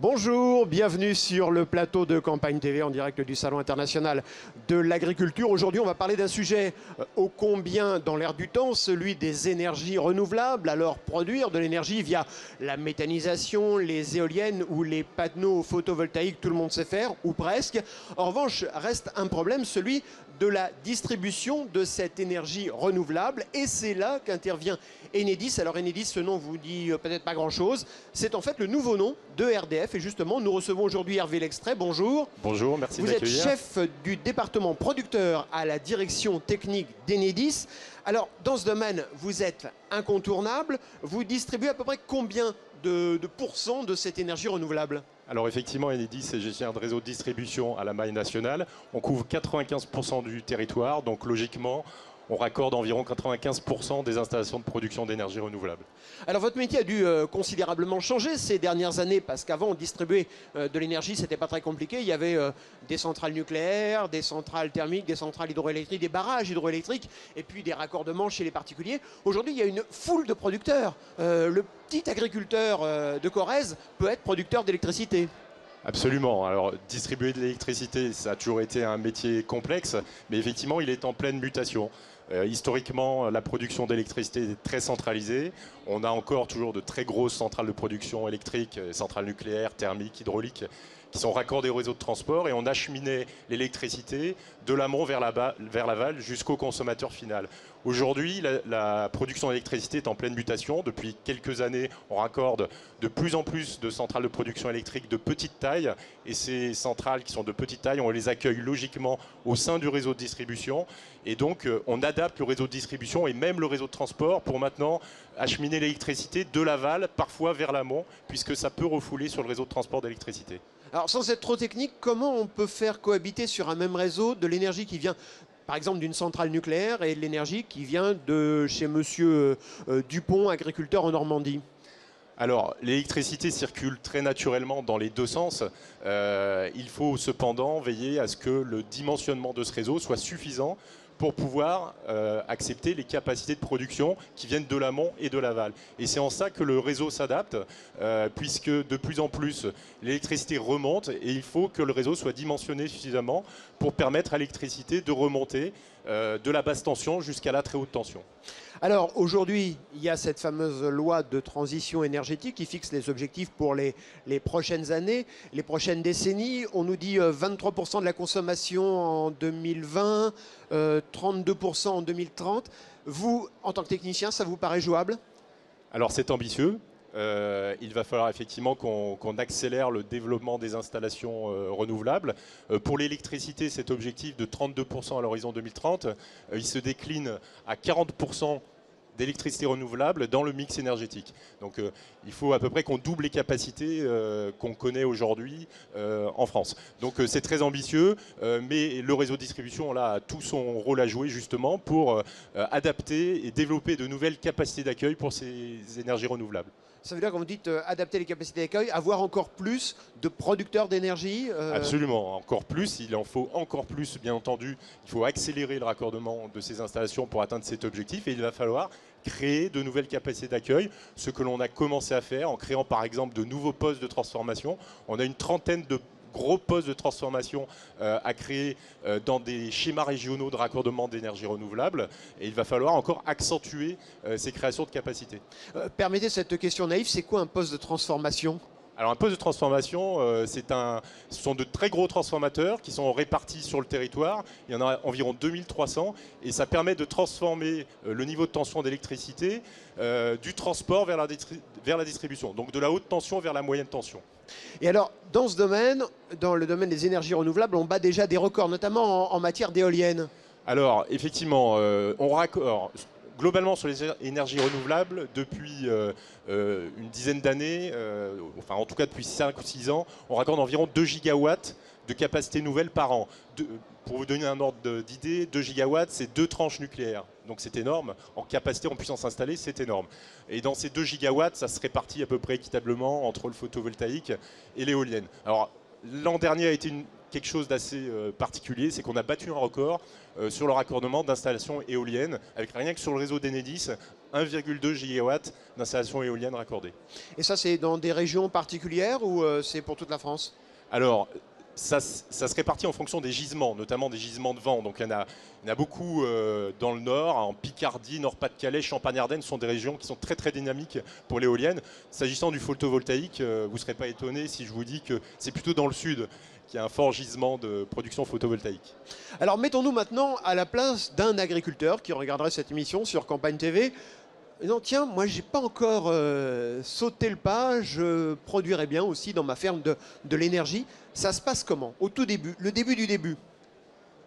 Bonjour, bienvenue sur le plateau de Campagne TV en direct du Salon international de l'agriculture. Aujourd'hui, on va parler d'un sujet ô combien dans l'air du temps, celui des énergies renouvelables. Alors, produire de l'énergie via la méthanisation, les éoliennes ou les panneaux photovoltaïques, tout le monde sait faire, ou presque. En revanche, reste un problème, celui de la distribution de cette énergie renouvelable. Et c'est là qu'intervient Enedis. Alors Enedis, ce nom vous dit peut-être pas grand-chose. C'est en fait le nouveau nom de RDF. Et justement, nous recevons aujourd'hui Hervé Lextrait. Bonjour. Bonjour, merci de m'accueillir. Vous êtes chef du département producteur à la direction technique d'Enedis. Alors, dans ce domaine, vous êtes incontournable. Vous distribuez à peu près combien de pourcents de cette énergie renouvelable ? Alors effectivement, Enedis est gestionnaire de réseau de distribution à la maille nationale. On couvre 95% du territoire, donc logiquement, on raccorde environ 95% des installations de production d'énergie renouvelable. Alors votre métier a dû considérablement changer ces dernières années parce qu'avant on distribuait de l'énergie, c'était pas très compliqué. Il y avait des centrales nucléaires, des centrales thermiques, des centrales hydroélectriques, des barrages hydroélectriques et puis des raccordements chez les particuliers. Aujourd'hui il y a une foule de producteurs. Le petit agriculteur de Corrèze peut être producteur d'électricité. Absolument. Alors, distribuer de l'électricité, ça a toujours été un métier complexe, mais effectivement, il est en pleine mutation. Historiquement, la production d'électricité est très centralisée. On a encore toujours de très grosses centrales de production électrique, centrales nucléaires, thermiques, hydrauliques, qui sont raccordées au réseau de transport, et on acheminait l'électricité de l'amont vers l'aval jusqu'au consommateur final. Aujourd'hui, la production d'électricité est en pleine mutation. Depuis quelques années, on raccorde de plus en plus de centrales de production électrique de petite taille. Et ces centrales qui sont de petite taille, on les accueille logiquement au sein du réseau de distribution. Et donc, on adapte le réseau de distribution et même le réseau de transport pour maintenant acheminer l'électricité de l'aval, parfois vers l'amont, puisque ça peut refouler sur le réseau de transport d'électricité. Alors, sans être trop technique, comment on peut faire cohabiter sur un même réseau de l'énergie qui vient par exemple d'une centrale nucléaire et de l'énergie qui vient de chez monsieur Dupont, agriculteur en Normandie? Alors, l'électricité circule très naturellement dans les deux sens. Il faut cependant veiller à ce que le dimensionnement de ce réseau soit suffisant pour pouvoir accepter les capacités de production qui viennent de l'amont et de l'aval. Et c'est en ça que le réseau s'adapte, puisque de plus en plus l'électricité remonte et il faut que le réseau soit dimensionné suffisamment pour permettre à l'électricité de remonter de la basse tension jusqu'à la très haute tension. Alors aujourd'hui, il y a cette fameuse loi de transition énergétique qui fixe les objectifs pour les prochaines années, les prochaines décennies. On nous dit 23% de la consommation en 2020, 32% en 2030. Vous, en tant que technicien, ça vous paraît jouable ? Alors c'est ambitieux. Il va falloir effectivement qu'on accélère le développement des installations renouvelables. Pour l'électricité, cet objectif de 32% à l'horizon 2030, il se décline à 40% d'électricité renouvelable dans le mix énergétique. Donc il faut à peu près qu'on double les capacités qu'on connaît aujourd'hui en France. Donc c'est très ambitieux, mais le réseau de distribution là, a tout son rôle à jouer justement pour adapter et développer de nouvelles capacités d'accueil pour ces énergies renouvelables. Ça veut dire, quand vous dites adapter les capacités d'accueil, avoir encore plus de producteurs d'énergie Absolument, encore plus, il en faut encore plus, bien entendu. Il faut accélérer le raccordement de ces installations pour atteindre cet objectif et il va falloir créer de nouvelles capacités d'accueil, ce que l'on a commencé à faire en créant par exemple de nouveaux postes de transformation. On a une trentaine de gros postes de transformation à créer dans des schémas régionaux de raccordement d'énergie renouvelable et il va falloir encore accentuer ces créations de capacités. Permettez cette question naïve, c'est quoi un poste de transformation ? Alors un poste de transformation, ce sont de très gros transformateurs qui sont répartis sur le territoire. Il y en a environ 2300 et ça permet de transformer le niveau de tension d'électricité du transport vers la distribution, donc de la haute tension vers la moyenne tension. Et alors, dans ce domaine, dans le domaine des énergies renouvelables, on bat déjà des records, notamment en matière d'éoliennes. Alors effectivement, on raccorde globalement sur les énergies renouvelables, depuis une dizaine d'années, enfin en tout cas depuis 5 ou 6 ans, on raccorde environ 2 gigawatts de capacité nouvelle par an. Pour vous donner un ordre d'idée, 2 gigawatts, c'est 2 tranches nucléaires. Donc c'est énorme. En capacité, en puissance installée, c'est énorme. Et dans ces 2 gigawatts, ça se répartit à peu près équitablement entre le photovoltaïque et l'éolienne. Alors l'an dernier a été une quelque chose d'assez particulier, c'est qu'on a battu un record sur le raccordement d'installations éoliennes, avec rien que sur le réseau d'Enedis, 1,2 gigawatts d'installations éoliennes raccordées. Et ça, c'est dans des régions particulières ou c'est pour toute la France? Alors, ça se répartit en fonction des gisements, notamment des gisements de vent. Donc il y en a beaucoup dans le nord, en Picardie, Nord-Pas-de-Calais, Champagne-Ardenne sont des régions qui sont très très dynamiques pour l'éolienne. S'agissant du photovoltaïque, vous ne serez pas étonné si je vous dis que c'est plutôt dans le sud qu'il y a un fort gisement de production photovoltaïque. Alors mettons-nous maintenant à la place d'un agriculteur qui regarderait cette émission sur Campagne TV. Non, tiens, moi j'ai pas encore sauté le pas, je produirais bien aussi dans ma ferme de l'énergie. Ça se passe comment? Au tout début, le début du début.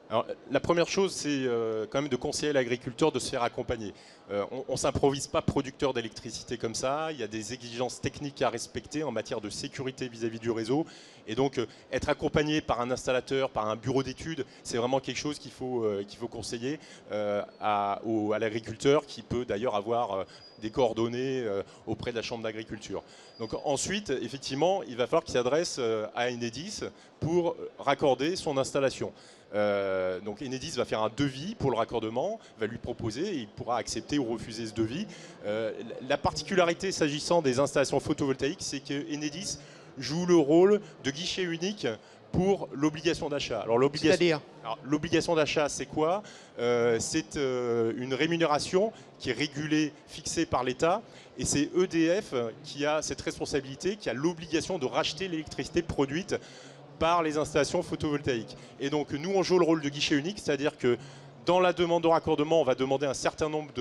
Alors, la première chose, c'est quand même de conseiller à l'agriculteur de se faire accompagner. On ne s'improvise pas producteur d'électricité comme ça. Il y a des exigences techniques à respecter en matière de sécurité vis-à-vis du réseau. Et donc, être accompagné par un installateur, par un bureau d'études, c'est vraiment quelque chose qu'il faut conseiller à l'agriculteur, qui peut d'ailleurs avoir des coordonnées auprès de la Chambre d'agriculture. Donc ensuite, effectivement, il va falloir qu'il s'adresse à Enedis pour raccorder son installation. Donc Enedis va faire un devis pour le raccordement, va lui proposer et il pourra accepter ou refuser ce devis. La particularité s'agissant des installations photovoltaïques, c'est que Enedis joue le rôle de guichet unique pour l'obligation d'achat. Alors l'obligation d'achat, c'est quoi? C'est une rémunération qui est régulée, fixée par l'État, et c'est EDF qui a cette responsabilité, qui a l'obligation de racheter l'électricité produite par les installations photovoltaïques. Et donc nous, on joue le rôle de guichet unique, c'est-à-dire que dans la demande de raccordement, on va demander un certain nombre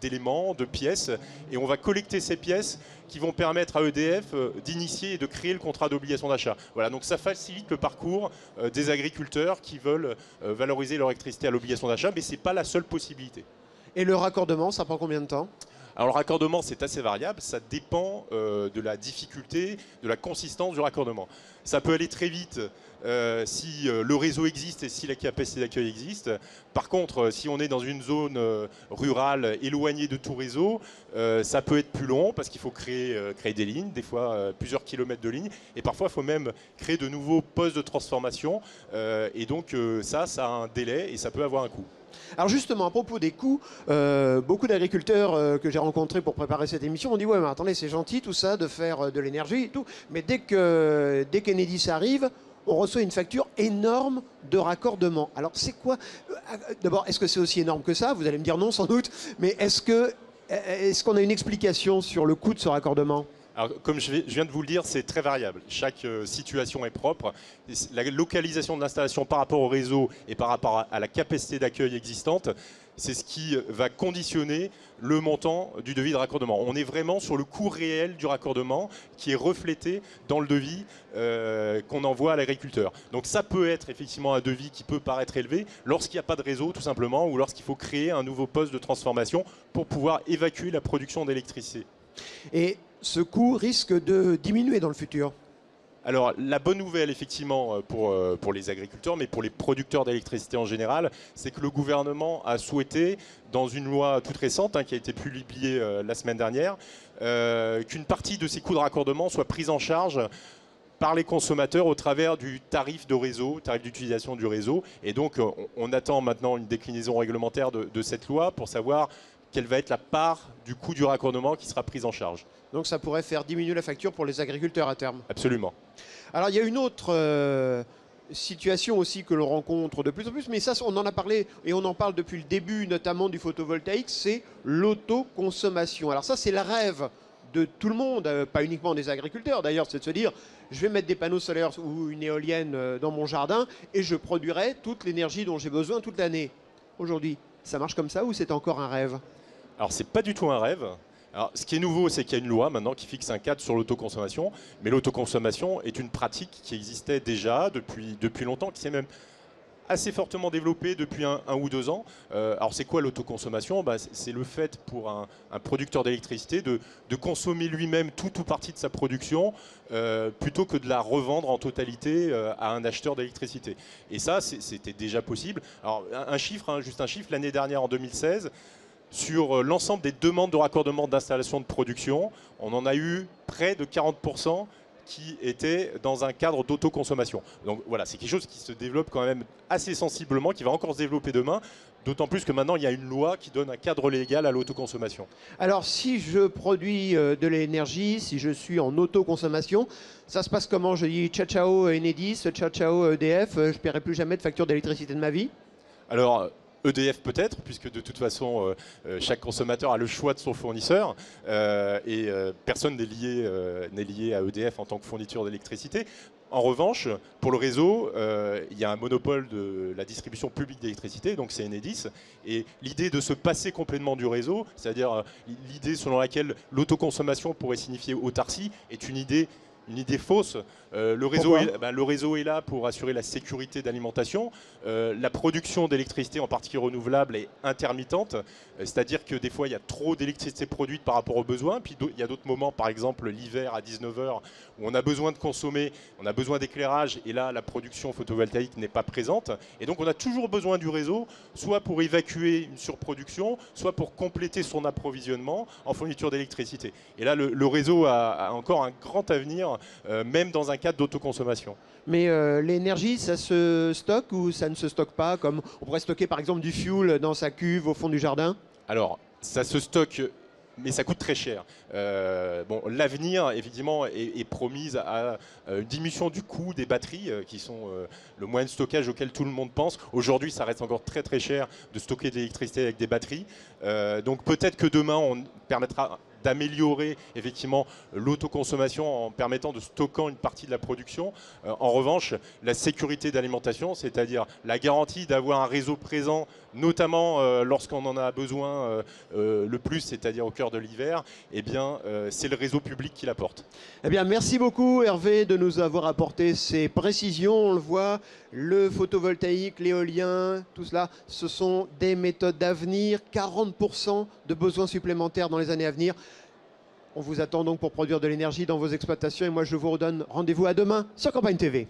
d'éléments, de pièces, et on va collecter ces pièces qui vont permettre à EDF d'initier et de créer le contrat d'obligation d'achat. Voilà, donc ça facilite le parcours des agriculteurs qui veulent valoriser leur électricité à l'obligation d'achat, mais ce n'est pas la seule possibilité. Et le raccordement, ça prend combien de temps? Alors le raccordement, c'est assez variable, ça dépend de la difficulté, de la consistance du raccordement. Ça peut aller très vite si le réseau existe et si la capacité d'accueil existe. Par contre, si on est dans une zone rurale éloignée de tout réseau, ça peut être plus long parce qu'il faut créer des lignes, des fois plusieurs kilomètres de lignes, et parfois il faut même créer de nouveaux postes de transformation. Et donc ça a un délai et ça peut avoir un coût. Alors justement, à propos des coûts, beaucoup d'agriculteurs que j'ai rencontrés pour préparer cette émission ont dit « Ouais, mais attendez, c'est gentil tout ça de faire de l'énergie et tout, mais dès qu'Enedis arrive, on reçoit une facture énorme de raccordement. » Alors c'est quoi? D'abord, est-ce que c'est aussi énorme que ça? Vous allez me dire non sans doute, mais est-ce qu'on a une explication sur le coût de ce raccordement? Alors, comme je viens de vous le dire, c'est très variable. Chaque situation est propre. La localisation de l'installation par rapport au réseau et par rapport à la capacité d'accueil existante, c'est ce qui va conditionner le montant du devis de raccordement. On est vraiment sur le coût réel du raccordement qui est reflété dans le devis qu'on envoie à l'agriculteur. Donc ça peut être effectivement un devis qui peut paraître élevé lorsqu'il n'y a pas de réseau tout simplement ou lorsqu'il faut créer un nouveau poste de transformation pour pouvoir évacuer la production d'électricité. Et ce coût risque de diminuer dans le futur? Alors la bonne nouvelle effectivement pour les agriculteurs, mais pour les producteurs d'électricité en général, c'est que le gouvernement a souhaité, dans une loi toute récente qui a été publiée la semaine dernière, qu'une partie de ces coûts de raccordement soit prise en charge par les consommateurs au travers du tarif de réseau, tarif d'utilisation du réseau. Et donc on attend maintenant une déclinaison réglementaire de cette loi pour savoir quelle va être la part du coût du raccordement qui sera prise en charge. Donc ça pourrait faire diminuer la facture pour les agriculteurs à terme. Absolument. Alors il y a une autre situation aussi que l'on rencontre de plus en plus, mais ça on en a parlé et on en parle depuis le début notamment du photovoltaïque, c'est l'autoconsommation. Alors ça c'est le rêve de tout le monde, pas uniquement des agriculteurs d'ailleurs, c'est de se dire je vais mettre des panneaux solaires ou une éolienne dans mon jardin et je produirai toute l'énergie dont j'ai besoin toute l'année. Aujourd'hui, ça marche comme ça ou c'est encore un rêve? Alors c'est pas du tout un rêve. Alors, ce qui est nouveau, c'est qu'il y a une loi maintenant qui fixe un cadre sur l'autoconsommation, mais l'autoconsommation est une pratique qui existait déjà depuis longtemps, qui s'est même assez fortement développée depuis un ou 2 ans. Alors c'est quoi l'autoconsommation? C'est le fait pour un producteur d'électricité de consommer lui-même tout ou partie de sa production plutôt que de la revendre en totalité à un acheteur d'électricité. Et ça, c'était déjà possible. Alors un chiffre, juste un chiffre, l'année dernière en 2016, sur l'ensemble des demandes de raccordement d'installations de production, on en a eu près de 40% qui était dans un cadre d'autoconsommation. Donc voilà, c'est quelque chose qui se développe quand même assez sensiblement, qui va encore se développer demain, d'autant plus que maintenant il y a une loi qui donne un cadre légal à l'autoconsommation. Alors, si je produis de l'énergie, si je suis en autoconsommation, ça se passe comment? Je dis ciao ciao Enedis, ciao ciao EDF, je ne paierai plus jamais de facture d'électricité de ma vie? Alors, EDF peut-être, puisque de toute façon, chaque consommateur a le choix de son fournisseur et personne n'est lié à EDF en tant que fourniture d'électricité. En revanche, pour le réseau, il y a un monopole de la distribution publique d'électricité, donc c'est Enedis. Et l'idée de se passer complètement du réseau, c'est-à-dire l'idée selon laquelle l'autoconsommation pourrait signifier autarcie, est une idée fausse. Le réseau est là pour assurer la sécurité d'alimentation. La production d'électricité, en particulier renouvelable, est intermittente. C'est-à-dire que des fois, il y a trop d'électricité produite par rapport aux besoins. Puis il y a d'autres moments, par exemple l'hiver à 19 h, où on a besoin de consommer, on a besoin d'éclairage. Et là, la production photovoltaïque n'est pas présente. Et donc, on a toujours besoin du réseau, soit pour évacuer une surproduction, soit pour compléter son approvisionnement en fourniture d'électricité. Et là, le réseau a encore un grand avenir, même dans un cadre d'autoconsommation. Mais l'énergie, ça se stocke ou ça ne se stocke pas? Comme on pourrait stocker par exemple du fuel dans sa cuve au fond du jardin? Alors, ça se stocke, mais ça coûte très cher. Bon, l'avenir, effectivement, est promise à une diminution du coût des batteries, qui sont le moyen de stockage auquel tout le monde pense. Aujourd'hui, ça reste encore très très cher de stocker de l'électricité avec des batteries. Donc peut-être que demain, on permettra d'améliorer effectivement l'autoconsommation en permettant de stocker une partie de la production. En revanche, la sécurité d'alimentation, c'est-à-dire la garantie d'avoir un réseau présent, notamment lorsqu'on en a besoin le plus, c'est-à-dire au cœur de l'hiver, eh bien, c'est le réseau public qui l'apporte. Eh bien, merci beaucoup Hervé de nous avoir apporté ces précisions. On le voit, le photovoltaïque, l'éolien, tout cela, ce sont des méthodes d'avenir. 40% de besoins supplémentaires dans les années à venir. On vous attend donc pour produire de l'énergie dans vos exploitations et moi je vous redonne rendez-vous à demain sur Campagne TV.